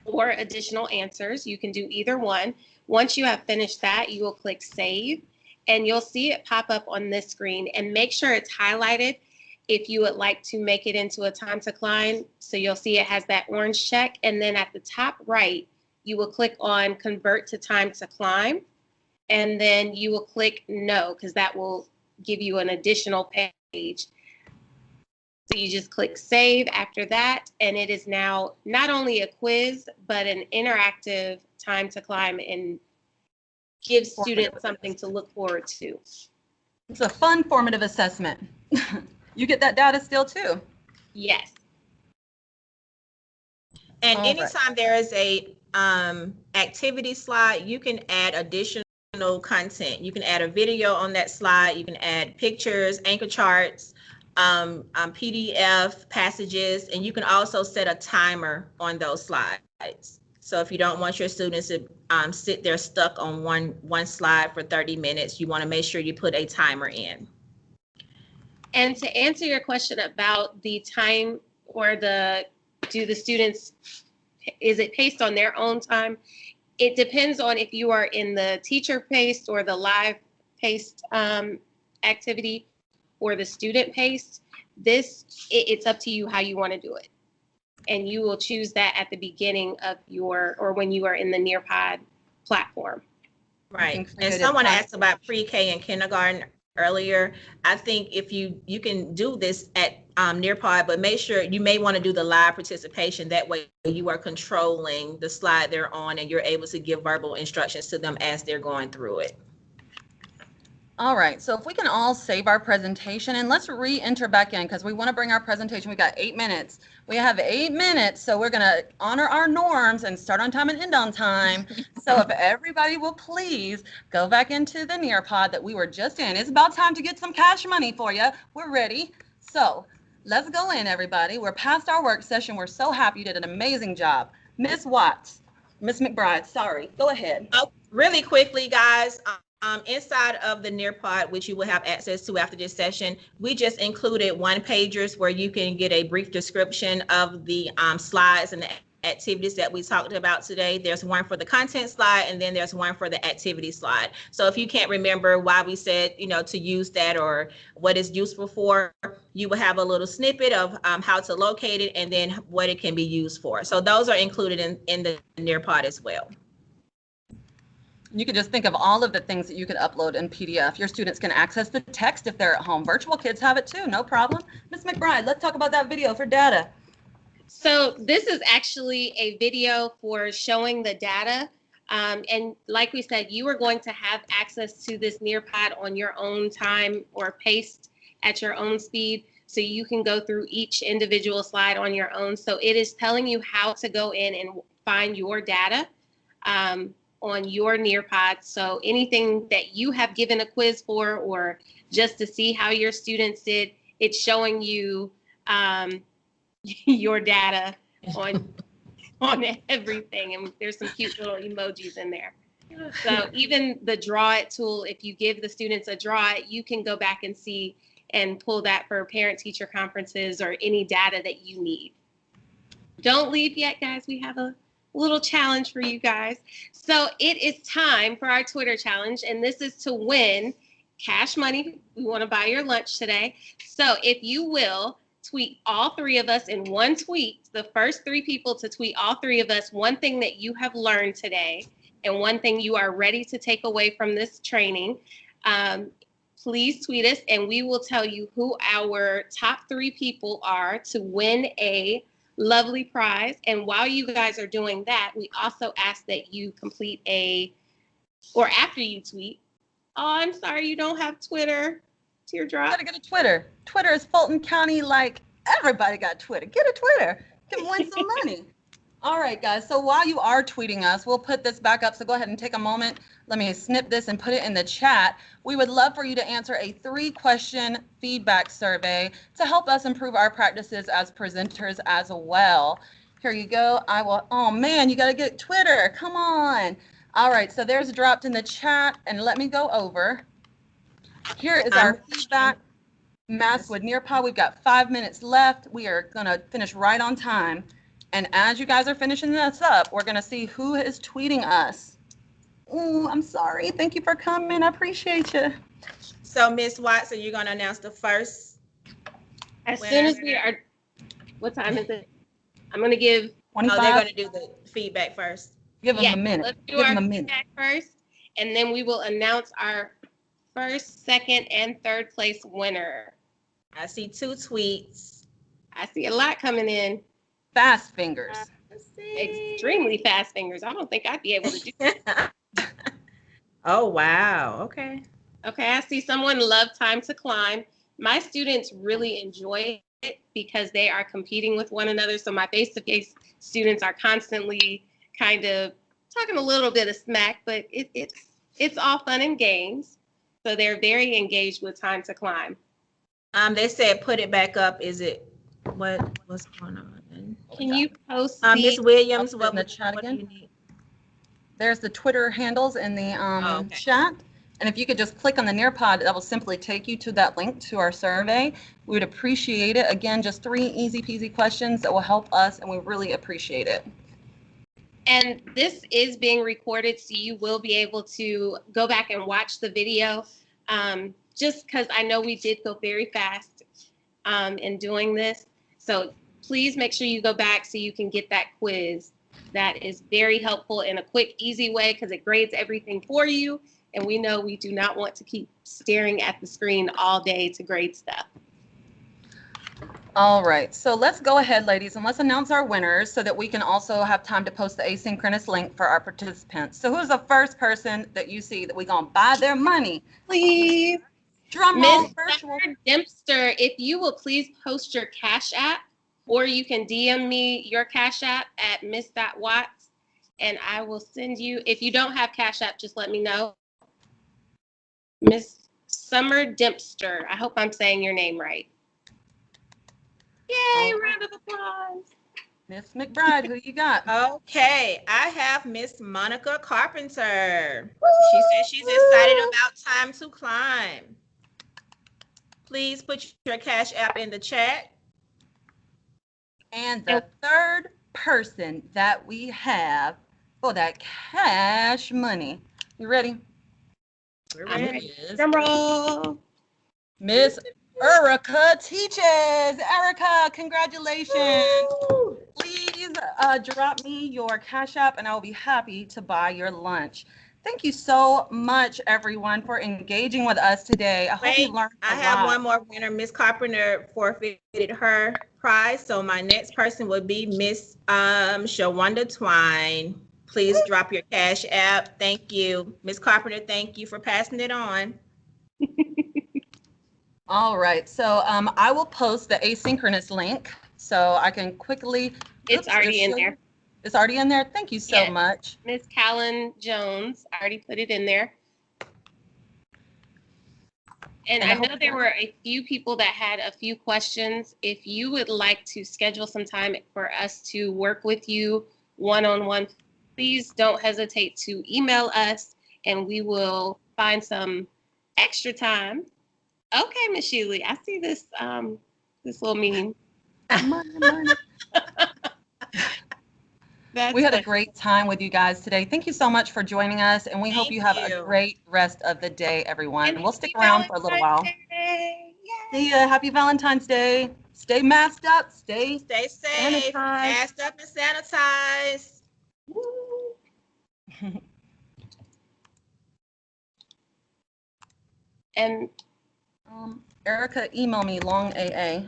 or additional answers. You can do either one. Once you have finished that, you will click save and you'll see it pop up on this screen, and make sure it's highlighted if you would like to make it into a time to climb. So you'll see it has that orange check, and then at the top right, you will click on convert to time to climb, and then you will click no, because that will give you an additional page. So you just click save after that, and it is now not only a quiz, but an interactive time to climb and give students something to look forward to. It's a fun formative assessment. You get that data still too? Yes. And anytime there is a activity slide, you can add additional content. You can add a video on that slide. You can add pictures, anchor charts, PDF passages, and you can also set a timer on those slides. So if you don't want your students to sit there stuck on one slide for 30 minutes, you want to make sure you put a timer in. And to answer your question about the time or do the students, is it paced on their own time? It depends on if you are in the teacher paced or the live paced activity or the student paced. It's up to you how you want to do it. And you will choose that at the beginning of or when you are in the Nearpod platform. Right. And someone asked about pre-K and kindergarten earlier. I think if you can do this at Nearpod, but make sure you may want to do the live participation. That way you are controlling the slide they're on and you're able to give verbal instructions to them as they're going through it. All right, so if we can all save our presentation and let's re-enter back in because we want to bring our presentation. We got 8 minutes. We have 8 minutes, so we're going to honor our norms and start on time and end on time. So if everybody will please go back into the Nearpod that we were just in. It's about time to get some cash money for you. We're ready. So let's go in, everybody. We're past our work session. We're so happy you did an amazing job. Miss Watts, Miss McBride, sorry, go ahead. Oh, really quickly, guys. Inside of the Nearpod, which you will have access to after this session, we just included one-pagers where you can get a brief description of the slides and the activities that we talked about today. There's one for the content slide, and then there's one for the activity slide. So if you can't remember why we said, to use that or what it's useful for, you will have a little snippet of how to locate it and then what it can be used for. So those are included in the Nearpod as well. You could just think of all of the things that you could upload in PDF. Your students can access the text if they're at home. Virtual kids have it too, no problem. Ms. McBride, let's talk about that video for data. So this is actually a video for showing the data. And like we said, you are going to have access to this Nearpod on your own time or paced at your own speed. So you can go through each individual slide on your own. So it is telling you how to go in and find your data on your Nearpod. So anything that you have given a quiz for or just to see how your students did, it's showing you your data on everything. And there's some cute little emojis in there. So even the Draw It tool, if you give the students a Draw It, you can go back and see and pull that for parent-teacher conferences or any data that you need. Don't leave yet, guys. We have a little challenge for you guys. So it is time for our Twitter challenge, and this is to win cash money. We want to buy your lunch today. So if you will tweet all three of us in one tweet, the first 3 people to tweet all 3 of us one thing that you have learned today and one thing you are ready to take away from this training, please tweet us and we will tell you who our top 3 people are to win a lovely prize. And while you guys are doing that, we also ask that you complete or after you tweet, oh, I'm sorry, you don't have Twitter. Teardrop. You gotta get a Twitter. Twitter is Fulton County, like everybody got Twitter. Get a Twitter. You can win some money. All right, guys. So while you are tweeting us, we'll put this back up. So go ahead and take a moment. Let me snip this and put it in the chat. We would love for you to answer a 3-question feedback survey to help us improve our practices as presenters as well. Here you go. Oh man, you got to get Twitter. Come on. All right. So there's dropped in the chat and let me go over. Here is our feedback. Mask with Nearpod. We've got 5 minutes left. We are going to finish right on time. And as you guys are finishing this up, we're going to see who is tweeting us. Oh, I'm sorry. Thank you for coming. I appreciate you. So, Ms. Watson, you're going to announce the first. As soon as we are, what time is it? I'm going to give. 25. Oh, they're going to do the feedback first. Give them a minute. Let's do our feedback first, and then we will announce our first, second, and third place winner. I see 2 tweets. I see a lot coming in. Fast fingers. Extremely fast fingers. I don't think I'd be able to do that. Oh, wow. Okay. Okay, I see someone love Time to Climb. My students really enjoy it because they are competing with one another. So my face-to-face students are constantly kind of talking a little bit of smack, but it's all fun and games. So they're very engaged with Time to Climb. They said put it back up. Is it what's going on? Can you post Miss Williams, in what the chat do again? you need? There's the Twitter handles in the Okay. chat. And if you could just click on the Nearpod, that will simply take you to that link to our survey. We would appreciate it. Again, just 3 easy peasy questions that will help us, and we really appreciate it. And this is being recorded, so you will be able to go back and watch the video. Just because I know we did go very fast in doing this. So please make sure you go back so you can get that quiz. That is very helpful in a quick, easy way because it grades everything for you. And we know we do not want to keep staring at the screen all day to grade stuff. All right, so let's go ahead, ladies, and let's announce our winners so that we can also have time to post the asynchronous link for our participants. So who's the first person that you see that we're going to buy their money? Please. Drum roll, Miss virtual. Dempster, if you will please post your Cash App, or you can DM me your Cash App at miss.watts, and I will send you. If you don't have Cash App, just let me know. Miss Summer Dempster, I hope I'm saying your name right. Yay, round of applause. Miss McBride, who you got? Okay, I have Miss Monica Carpenter. She says she's excited about Time to Climb. Please put your Cash App in the chat. And the third person that we have for that cash money. You ready? We're I'm ready. ready. Drum roll. Miss Erica Teaches. Erica, congratulations. Woo! Please drop me your Cash App and I will be happy to buy your lunch. Thank you so much, everyone, for engaging with us today. I hope you learned a lot. I have one more winner. Miss Carpenter forfeited her prize, so my next person would be Miss Shawanda Twine. Please drop your Cash App. Thank you. Miss Carpenter, thank you for passing it on. All right, so I will post the asynchronous link so I can quickly. It's already in there. It's already in there. Thank you so much. Miss Callan Jones, I already put it in there. And I know there were a few people that had a few questions. If you would like to schedule some time for us to work with you one-on-one, please don't hesitate to email us and we will find some extra time. Okay, Miss Sheely, I see this this little meme. Money. We had a great time with you guys today. Thank you so much for joining us, and we hope you have a great rest of the day, everyone. And we'll stick around for a little while. See ya. Happy Valentine's Day. Stay masked up. Stay safe. Sanitized. Masked up and sanitized. And Erica, email me long AA.